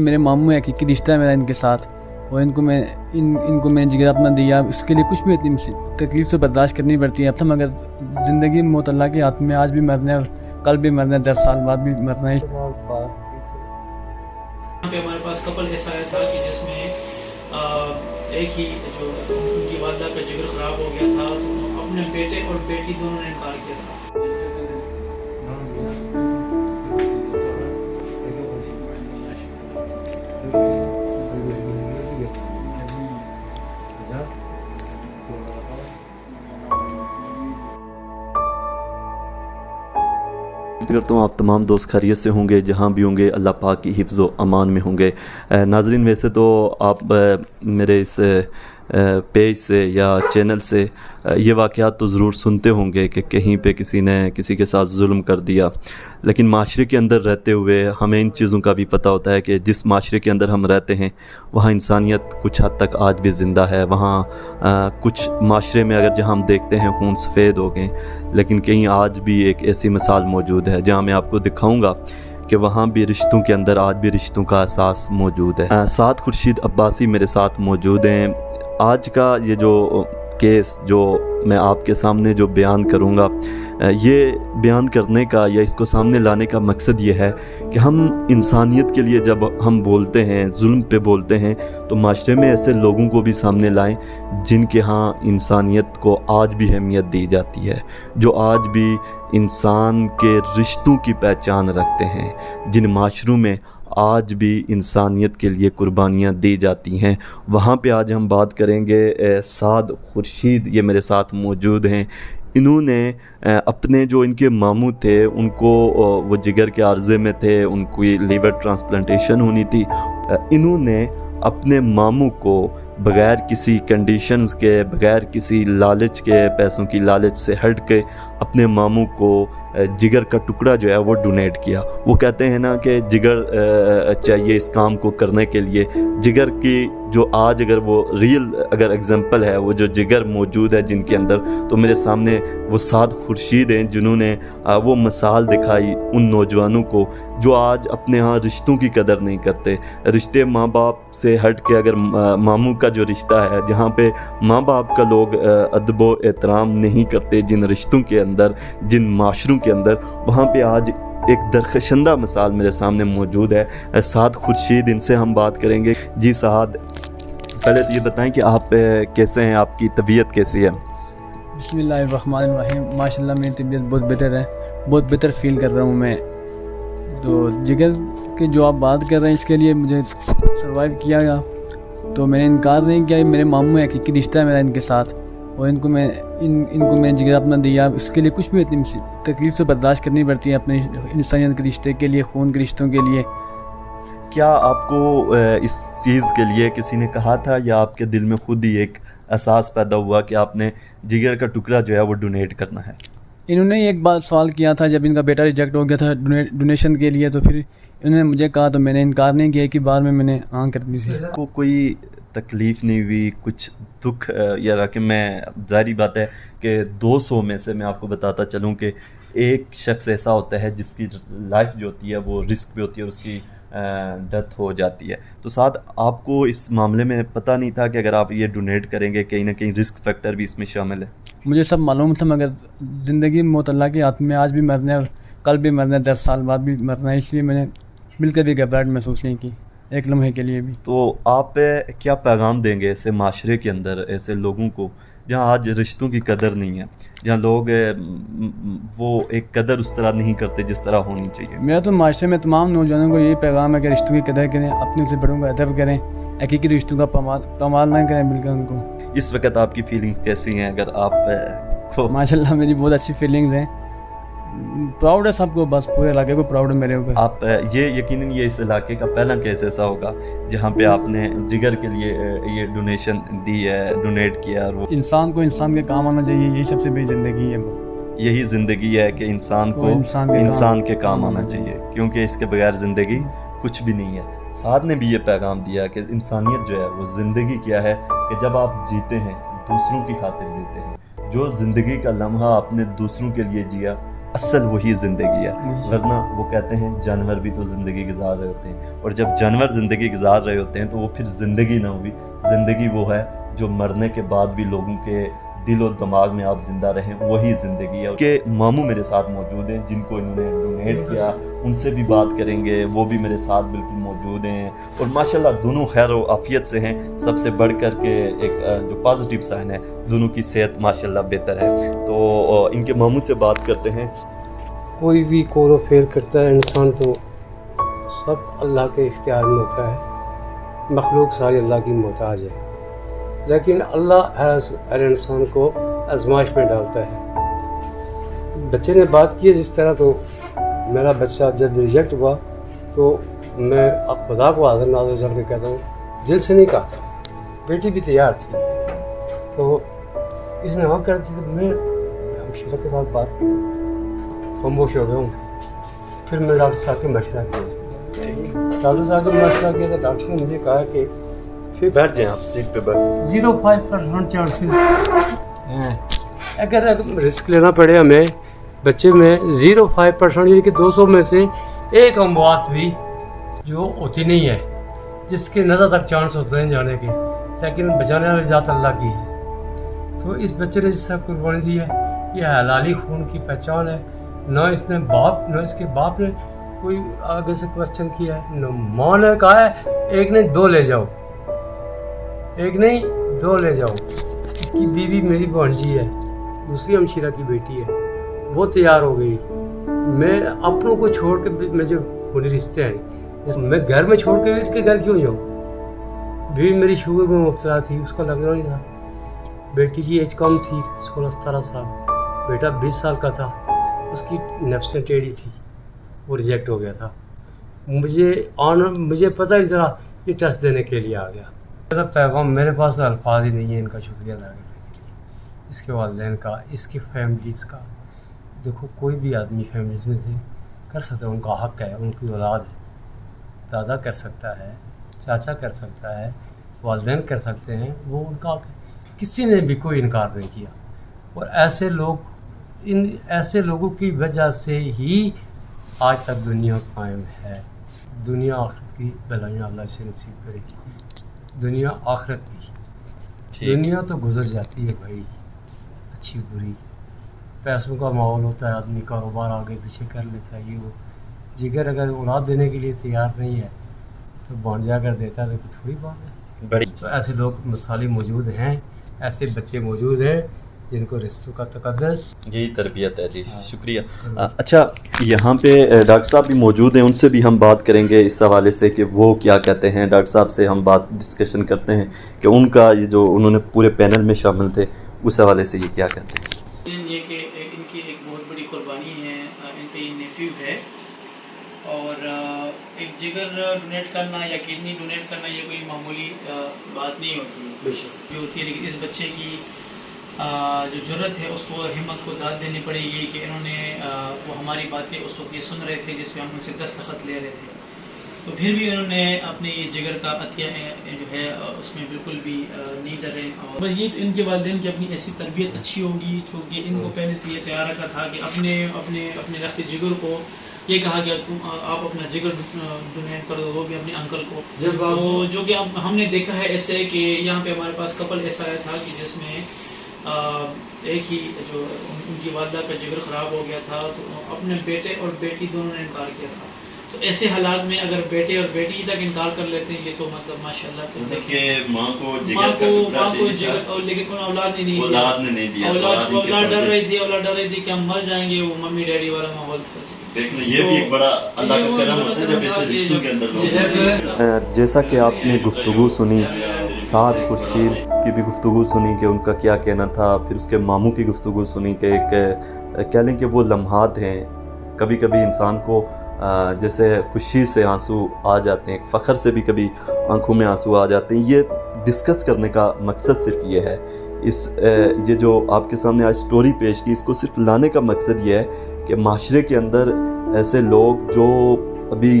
میرے ماموں ہیں، حقیقی رشتہ ہے میرا ان کے ساتھ، اور ان کو میں نے جگر اپنا دیا. اس کے لیے کچھ بھی اتنی تکلیف سے برداشت کرنی پڑتی ہے. اب مگر زندگی موت اللہ کے ہاتھ میں، آج بھی مرنا ہے اور کل بھی مرنا ہے، 10 سال بعد بھی مرنا ہے. یہاں پہ ہمارے پاس کپل ایسا آیا تھا کہ جس میں ایک ہی جو ان کی والدہ کا جگر خراب ہو گیا تھا، تو اپنے بیٹے اور بیٹی دونوں نے انکار کیا تھا. کرتا ہوں آپ تمام دوست خیریت سے ہوں گے، جہاں بھی ہوں گے اللہ پاک کی حفظ و امان میں ہوں گے. ناظرین، ویسے تو آپ میرے اس پیج سے یا چینل سے یہ واقعات تو ضرور سنتے ہوں گے کہ کہیں پہ کسی نے کسی کے ساتھ ظلم کر دیا، لیکن معاشرے کے اندر رہتے ہوئے ہمیں ان چیزوں کا بھی پتہ ہوتا ہے کہ جس معاشرے کے اندر ہم رہتے ہیں وہاں انسانیت کچھ حد تک آج بھی زندہ ہے. وہاں کچھ معاشرے میں اگر جہاں ہم دیکھتے ہیں خون سفید ہو گئے، لیکن کہیں آج بھی ایک ایسی مثال موجود ہے جہاں میں آپ کو دکھاؤں گا کہ وہاں بھی رشتوں کے اندر آج بھی رشتوں کا احساس موجود ہے. سعد خورشید عباسی میرے ساتھ موجود ہیں. آج کا یہ جو کیس جو میں آپ کے سامنے جو بیان کروں گا، یہ بیان کرنے کا یا اس کو سامنے لانے کا مقصد یہ ہے کہ ہم انسانیت کے لیے جب ہم بولتے ہیں، ظلم پہ بولتے ہیں، تو معاشرے میں ایسے لوگوں کو بھی سامنے لائیں جن کے ہاں انسانیت کو آج بھی اہمیت دی جاتی ہے، جو آج بھی انسان کے رشتوں کی پہچان رکھتے ہیں، جن معاشروں میں آج بھی انسانیت کے لیے قربانیاں دی جاتی ہیں. وہاں پہ آج ہم بات کریں گے. سعد خورشید یہ میرے ساتھ موجود ہیں. انہوں نے اپنے جو ان کے ماموں تھے، ان کو وہ جگر کے عارضے میں تھے، ان کو لیور ٹرانسپلانٹیشن ہونی تھی. انہوں نے اپنے ماموں کو بغیر کسی کنڈیشنز کے، بغیر کسی لالچ کے، پیسوں کی لالچ سے ہٹ کے اپنے ماموں کو جگر کا ٹکڑا جو ہے وہ ڈونیٹ کیا. وہ کہتے ہیں نا کہ جگر چاہیے اس کام کو کرنے کے لیے. جگر کی جو آج اگر وہ ریئل اگر اگزامپل ہے، وہ جو جگر موجود ہے جن کے اندر، تو میرے سامنے وہ سعد خورشید ہیں جنہوں نے وہ مثال دکھائی ان نوجوانوں کو جو آج اپنے ہاں رشتوں کی قدر نہیں کرتے. رشتے ماں باپ سے ہٹ کے اگر ماموں کا جو رشتہ ہے، جہاں پہ ماں باپ کا لوگ ادب و احترام نہیں کرتے جن رشتوں کے اندر، جن معاشروں کے اندر، وہاں پہ آج ایک درخشندہ مثال میرے سامنے موجود ہے. سعد خورشید، ان سے ہم بات کریں گے. جی سعد، پہلے تو یہ بتائیں کہ آپ کیسے ہیں، آپ کی طبیعت کیسی ہے؟ بسم اللہ الرحمن الرحیم. ماشاءاللہ میری طبیعت بہت بہتر ہے، بہت بہتر فیل کر رہا ہوں میں. تو جگر کے جو آپ بات کر رہے ہیں، اس کے لیے مجھے سروائیو کیا گیا، تو میں نے انکار نہیں کیا. میرے ماموں ہیں، حقیقی رشتہ ہے میرا ان کے ساتھ، اور ان کو میں نے جگر اپنا دیا. اس کے لیے کچھ بھی اتنی تکلیف سے برداشت کرنی پڑتی ہے اپنے انسانیت کے رشتے کے لیے، خون کے رشتوں کے لیے. کیا آپ کو اس چیز کے لیے کسی نے کہا تھا، یا آپ کے دل میں خود ہی ایک احساس پیدا ہوا کہ آپ نے جگر کا ٹکڑا جو ہے وہ ڈونیٹ کرنا ہے؟ انہوں نے ایک بار سوال کیا تھا جب ان کا بیٹا ریجیکٹ ہو گیا تھا ڈونیشن کے لیے، تو پھر انہوں نے مجھے کہا، تو میں نے انکار نہیں کیا. کہ بار میں نے ہاں کر دی تھی. کو کوئی تکلیف نہیں ہوئی، کچھ دکھ؟ یا کہ میں ظاہری بات ہے کہ 200 میں سے میں آپ کو بتاتا چلوں کہ ایک شخص ایسا ہوتا ہے جس کی لائف جو ہوتی ہے وہ رسک پہ ہوتی ہے اور اس کی ڈیتھ ہو جاتی ہے. تو ساتھ آپ کو اس معاملے میں پتہ نہیں تھا کہ اگر آپ یہ ڈونیٹ کریں گے کہیں نہ کہیں رسک فیکٹر بھی اس میں شامل ہے؟ مجھے سب معلوم تھا، مگر زندگی موت اللہ کے ہاتھ میں، آج بھی مرنا ہے اور کل بھی مرنا ہے، 10 سال بعد بھی مرنا ہے. اس لیے میں نے مل کر بھی گھبراہٹ محسوس نہیں کی ایک لمحے کے لیے بھی. تو آپ کیا پیغام دیں گے ایسے معاشرے کے اندر، ایسے لوگوں کو جہاں آج رشتوں کی قدر نہیں ہے، جہاں لوگ وہ ایک قدر اس طرح نہیں کرتے جس طرح ہونی چاہیے؟ میرا تو معاشرے میں تمام نوجوانوں کو یہی پیغام ہے کہ رشتوں کی قدر کریں، اپنے سے بڑوں کا ادب کریں، حقیقی رشتوں کا پامال نہ کریں مل کر ان کو. اس وقت آپ کی فیلنگز کیسی ہیں؟ اگر آپ کو ماشاءاللہ میری بہت اچھی فیلنگز ہیں. پراؤڈ ہے سب کو، بس پورے علاقے کو پراؤڈ ہے میرے اوپر. آپ یہ یقیناً یہ اس علاقے کا پہلا کیس ایسا ہوگا جہاں پہ آپ نے جگر کے لیے یہ ڈونیشن دی ہے، ڈونیٹ کیا. اور وہ انسان کو انسان کے کام آنا چاہیے، یہی سب سے بڑی زندگی ہے. یہی زندگی ہے کہ انسان کو انسان کے کام آنا چاہیے، کیونکہ اس کے بغیر زندگی کچھ بھی نہیں ہے. سعد نے بھی یہ پیغام دیا کہ انسانیت جو ہے وہ زندگی کیا ہے کہ جب آپ جیتے ہیں دوسروں کی خاطر جیتے ہیں. جو زندگی کا لمحہ آپ نے دوسروں کے لیے جیا اصل وہی زندگی ہے. ورنہ وہ کہتے ہیں جانور بھی تو زندگی گزار رہے ہوتے ہیں, اور جب جانور زندگی گزار رہے ہوتے ہیں تو وہ پھر زندگی نہ ہوئی. زندگی وہ ہے جو مرنے کے بعد بھی لوگوں کے دل و دماغ میں آپ زندہ رہیں, وہی زندگی ہے. کہ ماموں میرے ساتھ موجود ہیں جن کو انہوں نے ڈونیٹ کیا, ان سے بھی بات کریں گے, وہ بھی میرے ساتھ بالکل موجود ہیں, اور ماشاءاللہ دونوں خیر و عافیت سے ہیں. سب سے بڑھ کر کے ایک جو پازیٹیو سائن ہے, دونوں کی صحت ماشاءاللہ بہتر ہے. تو ان کے ماموں سے بات کرتے ہیں. کوئی بھی کور و فیر کرتا ہے انسان تو سب اللہ کے اختیار میں ہوتا ہے. مخلوق ساری اللہ کی محتاج ہے, لیکن اللہ ہر انسان کو آزمائش میں ڈالتا ہے. بچے نے بات کی جس طرح, تو میرا بچہ جب ریجیکٹ ہوا تو میں اب خدا کو حاضر ناظر چل کے کہتا ہوں, دل سے نہیں کہا تھا, بیٹی بھی تیار تھی. تو اس نے ہاں کر دی, تو میں ہمشیرہ کے ساتھ بات کی تو خاموش ہو گیا ہوں. پھر میں ڈاکٹر صاحب کے مشورہ کیا. ڈاکٹر صاحب کا مشورہ کیا تو ڈاکٹر نے مجھے کہا کہ پھر بیٹھ جائیں, آپ سیٹ پہ بیٹھ جائیں. 0.5% چانسز ہیں. اگر رسک لینا پڑے ہمیں بچے میں 0.5%, یعنی کہ 200 میں سے ایک اموات بھی جو ہوتی نہیں ہے, جس کے نظر تک چانس ہوتے ہیں جانے کے, لیکن بچانے والی ذات اللہ کی ہے. تو اس بچے نے جس طرح قربانی دی ہے, یہ حلالی خون کی پہچان ہے. نہ اس نے باپ, نہ اس کے باپ نے کوئی آگے سے کوشچن کیا ہے, نہ ماں نے کہا ہے ایک نہیں دو لے جاؤ, ایک نہیں دو لے جاؤ. اس کی بیوی میری بھانجی ہے, دوسری ہمشیرہ کی بیٹی ہے, وہ تیار ہو گئی. میں اپنوں کو چھوڑ کے, میں جو خونی رشتے ہیں, میں گھر میں چھوڑ کے ان کے گھر کیوں جاؤں. بیوی میری شوگر میں مبتلا تھی, اس کا لگنا نہیں تھا. بیٹی کی ایج کم تھی, 16-17 سال. بیٹا 20 سال کا تھا, اس کی نفسیں ٹیڑھی تھی, وہ ریجیکٹ ہو گیا تھا. مجھے پتہ نہیں چلا, یہ ٹیسٹ دینے کے لیے آ گیا. ایسا پیغام میرے پاس تو الفاظ ہی نہیں ہیں ان کا شکریہ ادا کرنے کے لیے, اس کے والدین کا, اس کی فیملیز کا. دیکھو کوئی بھی آدمی فیملیز میں سے کر سکتا ہے, ان کا حق ہے, ان کی اولاد ہے. دادا کر سکتا ہے, چاچا کر سکتا ہے, والدین کر سکتے ہیں, وہ ان کا حق ہے. کسی نے بھی کوئی انکار نہیں کیا. اور ایسے لوگوں کی وجہ سے ہی آج تک دنیا قائم ہے. دنیا آخرت کی بھلائیاں اللہ سے نصیب کرے گی. دنیا آخرت کی, دنیا تو گزر جاتی ہے بھائی, اچھی بری. پیسوں کا ماحول ہوتا ہے, آدمی کاروبار آگے پیچھے کر لیتا ہے. یہ وہ جگر اگر اولاد دینے کے لیے تیار نہیں ہے تو بانجا کر دیتا ہے, تو تھوڑی بات ہے. تو ایسے لوگ مثالی موجود ہیں, ایسے بچے موجود ہیں جن کو رشتوں کا تقدس, یہی تربیت ہے. جی شکریہ. اچھا, یہاں پہ ڈاکٹر صاحب بھی موجود ہیں, ان سے بھی ہم بات کریں گے اس حوالے سے کہ وہ کیا کہتے ہیں. ڈاکٹر صاحب سے ہم بات ڈسکشن کرتے ہیں کہ ان کا یہ جو انہوں نے پورے پینل میں شامل تھے, اس حوالے سے یہ کیا کہتے ہیں. یہ کہ ان کی ایک بہت بڑی قربانی ہے, ان کا یہ نیفیو ہے, اور ایک جگر ڈونیٹ کرنا یا کڈنی ڈونیٹ کرنا یہ کوئی معمولی بات نہیں ہوتی جو ہوتی ہے. لیکن اس بچے کی جو جرت ہے, اس کو ہمت کو داد دینی پڑے گی کہ انہوں نے وہ ہماری باتیں اس وقت یہ سن رہے تھے جس پہ ہم ان سے دستخط لے رہے تھے, تو پھر بھی انہوں نے اپنے جگر کا عطیہ جو ہے اس میں بالکل بھی نہیں ڈرے. اور مزید ان کے والدین کی اپنی ایسی تربیت اچھی ہوگی, چونکہ ان کو پہلے سے یہ تیار رکھا تھا کہ اپنے رخت جگر کو یہ کہا گیا آپ اپنا جگر ڈونیٹ کر دو, وہ بھی اپنے انکل کو. تو جو کہ ہم نے دیکھا ہے ایسے کہ یہاں پہ ہمارے پاس کپل ایسا آیا تھا کہ جس میں ایک ہی جو ان کی والدہ کا جگر خراب ہو گیا تھا, تو اپنے بیٹے اور بیٹی دونوں نے انکار کیا تھا. تو ایسے حالات میں اگر بیٹے اور بیٹی تک انکار کر لیتے ہیں, یہ تو مطلب ماشاءاللہ ماں کو جگر, لیکن اولاد نے نہیں دیا. اولاد ڈر رہی تھی کہ ہم مر جائیں گے. وہ ممی ڈیڈی والا ماحول تھا. یہ بھی ایک بڑا اللہ کا کرم ہوتا ہے جب ایسے رشتوں کے اندر. جیسا کہ آپ نے گفتگو سنی, سعد خورشید کی بھی گفتگو سنی کہ ان کا کیا کہنا تھا, پھر اس کے ماموں کی گفتگو سنی کہ ایک کہہ لیں کہ وہ لمحات ہیں, کبھی کبھی انسان کو جیسے خوشی سے آنسو آ جاتے ہیں, فخر سے بھی کبھی آنکھوں میں آنسو آ جاتے ہیں. یہ ڈسکس کرنے کا مقصد صرف یہ ہے, یہ جو آپ کے سامنے آج سٹوری پیش کی, اس کو صرف لانے کا مقصد یہ ہے کہ معاشرے کے اندر ایسے لوگ جو ابھی